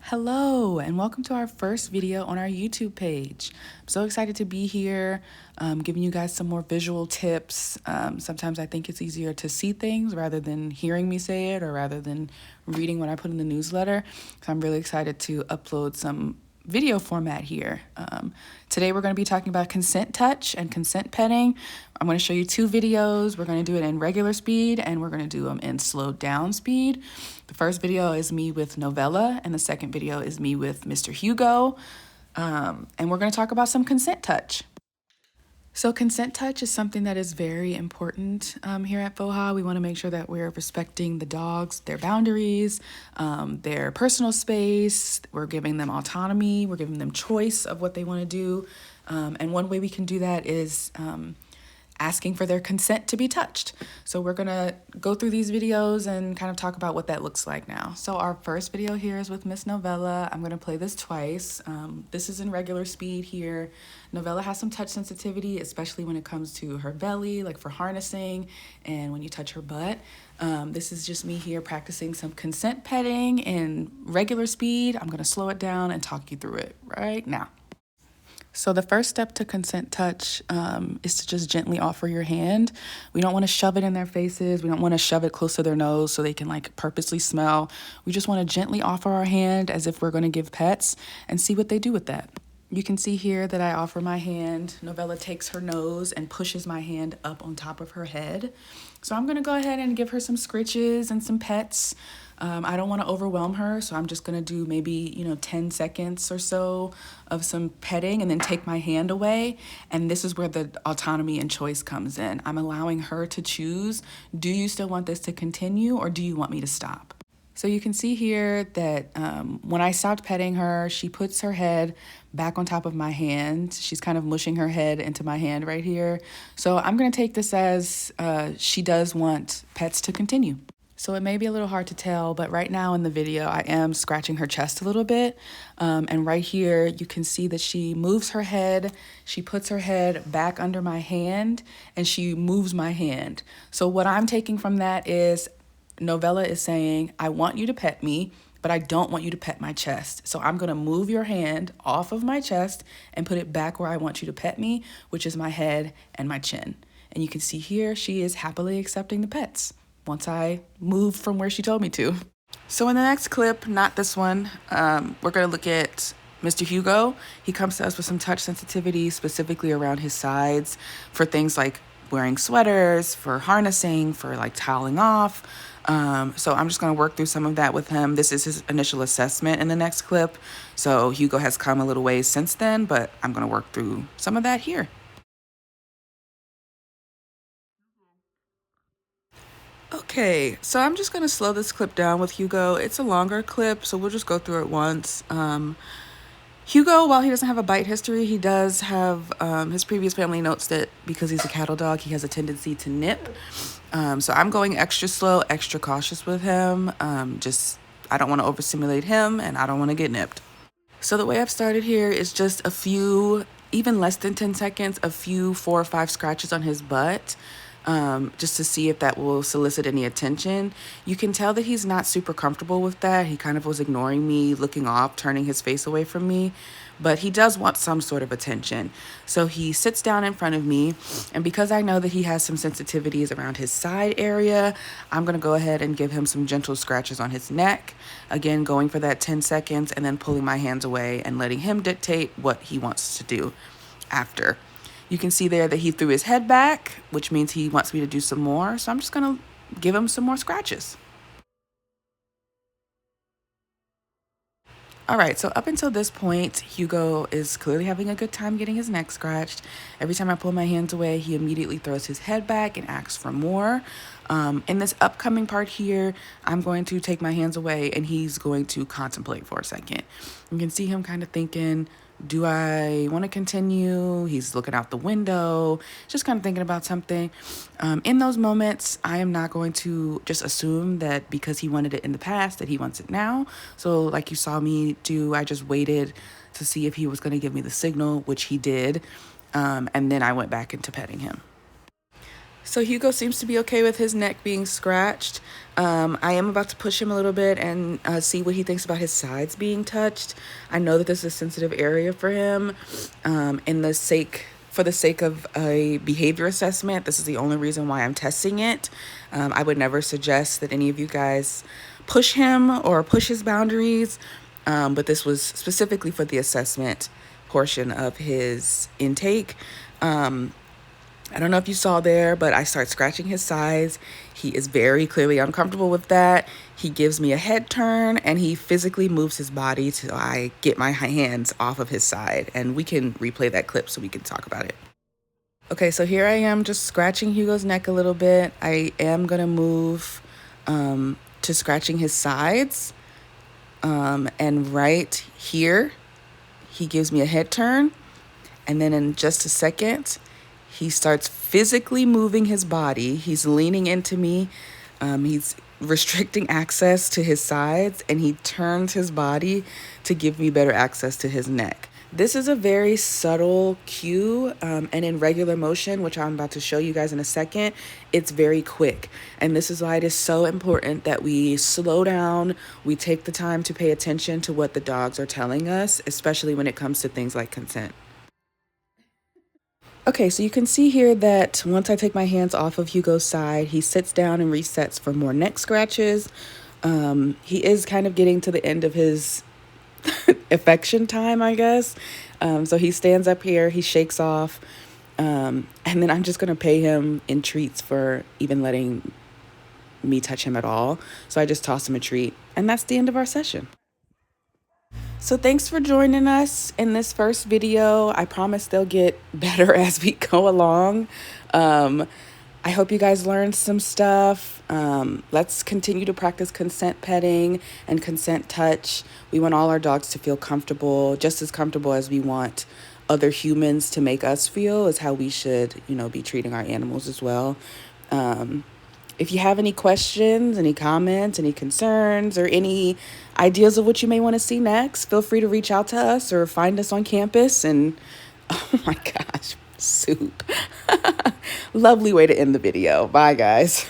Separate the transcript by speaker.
Speaker 1: Hello, and welcome to our first video on our YouTube page. I'm so excited to be here, giving you guys some more visual tips. Sometimes I think it's easier to see things rather than hearing me say it or rather than reading what I put in the newsletter. So I'm really excited to upload some video format here. Today we're going to be talking about consent touch and consent petting. I'm going to show you two videos. We're going to do it in regular speed and we're going to do them in slowed down speed. The first video is me with Novella and the second video is me with Mr. Hugo. And we're going to talk about some consent touch. So consent touch is something that is very important here at FOHA. We want to make sure that we're respecting the dogs, their boundaries, their personal space. We're giving them autonomy. We're giving them choice of what they want to do. And one way we can do that is asking for their consent to be touched. So we're gonna go through these videos and kind of talk about what that looks like now. So our first video here is with Miss Novella. I'm gonna play this twice. This is in regular speed here. Novella has some touch sensitivity, especially when it comes to her belly, like for harnessing and when you touch her butt. This is just me here practicing some consent petting in regular speed. I'm gonna slow it down and talk you through it right now. So the first step to consent touch is to just gently offer your hand. We don't want to shove it in their faces. We don't want to shove it close to their nose so they can like purposely smell. We just want to gently offer our hand as if we're going to give pets and see what they do with that. You can see here that I offer my hand. Novella takes her nose and pushes my hand up on top of her head. So I'm going to go ahead and give her some scritches and some pets. I don't want to overwhelm her, so I'm just going to do maybe, 10 seconds or so of some petting and then take my hand away. And this is where the autonomy and choice comes in. I'm allowing her to choose, do you still want this to continue or do you want me to stop? So you can see here that when I stopped petting her, she puts her head back on top of my hand. She's kind of mushing her head into my hand right here. So I'm going to take this as she does want pets to continue. So it may be a little hard to tell, but right now in the video, I am scratching her chest a little bit. And right here, you can see that she moves her head. She puts her head back under my hand and she moves my hand. So what I'm taking from that is Novella is saying, I want you to pet me, but I don't want you to pet my chest. So I'm going to move your hand off of my chest and put it back where I want you to pet me, which is my head and my chin. And you can see here, she is happily accepting the pets once I move from where she told me to. So in the next clip, not this one, we're going to look at Mr. Hugo. He comes to us with some touch sensitivity, specifically around his sides for things like wearing sweaters, for harnessing, for like toweling off. So I'm just going to work through some of that with him. This is his initial assessment in the next clip. So Hugo has come a little ways since then, but I'm going to work through some of that here. Okay, so I'm just going to slow this clip down with Hugo. It's a longer clip, so we'll just go through it once. Hugo, while he doesn't have a bite history, he does have, his previous family notes that because he's a cattle dog, he has a tendency to nip. So I'm going extra slow, extra cautious with him. I don't want to overstimulate him and I don't want to get nipped. So the way I've started here is just a few, even less than 10 seconds, a few 4 or 5 scratches on his butt. Just to see if that will solicit any attention. You can tell that he's not super comfortable with that. He kind of was ignoring me, looking off, turning his face away from me, but he does want some sort of attention. So he sits down in front of me, and because I know that he has some sensitivities around his side area, I'm going to go ahead and give him some gentle scratches on his neck. Again, going for that 10 seconds and then pulling my hands away and letting him dictate what he wants to do after. You can see there that he threw his head back, which means he wants me to do some more. So I'm just going to give him some more scratches. All right, so up until this point, Hugo is clearly having a good time getting his neck scratched. Every time I pull my hands away, he immediately throws his head back and asks for more. In this upcoming part here, I'm going to take my hands away and he's going to contemplate for a second. You can see him kind of thinking, do I want to continue? He's looking out the window, just kind of thinking about something. In those moments, I am not going to just assume that because he wanted it in the past that he wants it now. So like you saw me do, I just waited to see if he was going to give me the signal, which he did. And then I went back into petting him. So Hugo seems to be okay with his neck being scratched. I am about to push him a little bit and see what he thinks about his sides being touched. I know that this is a sensitive area for him. For the sake of a behavior assessment, this is the only reason why I'm testing it. I would never suggest that any of you guys push him or push his boundaries, but this was specifically for the assessment portion of his intake. I don't know if you saw there, but I start scratching his sides. He is very clearly uncomfortable with that. He gives me a head turn and he physically moves his body till I get my hands off of his side. And we can replay that clip so we can talk about it. Okay, so here I am just scratching Hugo's neck a little bit. I am going to move to scratching his sides. And right here, he gives me a head turn. And then in just a second, he starts physically moving his body. He's leaning into me. He's restricting access to his sides, and he turns his body to give me better access to his neck. This is a very subtle cue, and in regular motion, which I'm about to show you guys in a second, it's very quick. And this is why it is so important that we slow down, we take the time to pay attention to what the dogs are telling us, especially when it comes to things like consent. Okay, so you can see here that once I take my hands off of Hugo's side, he sits down and resets for more neck scratches. He is kind of getting to the end of his affection time, I guess. So he stands up here, he shakes off, and then I'm just going to pay him in treats for even letting me touch him at all. So I just toss him a treat, and that's the end of our session. So thanks for joining us in this first video. I promise they'll get better as we go along. I hope you guys learned some stuff. Let's continue to practice consent petting and consent touch. We want all our dogs to feel comfortable, just as comfortable as we want other humans to make us feel is how we should, be treating our animals as well. If you have any questions, any comments, any concerns, or any ideas of what you may want to see next, feel free to reach out to us or find us on campus. And oh my gosh, soup. Lovely way to end the video. Bye, guys.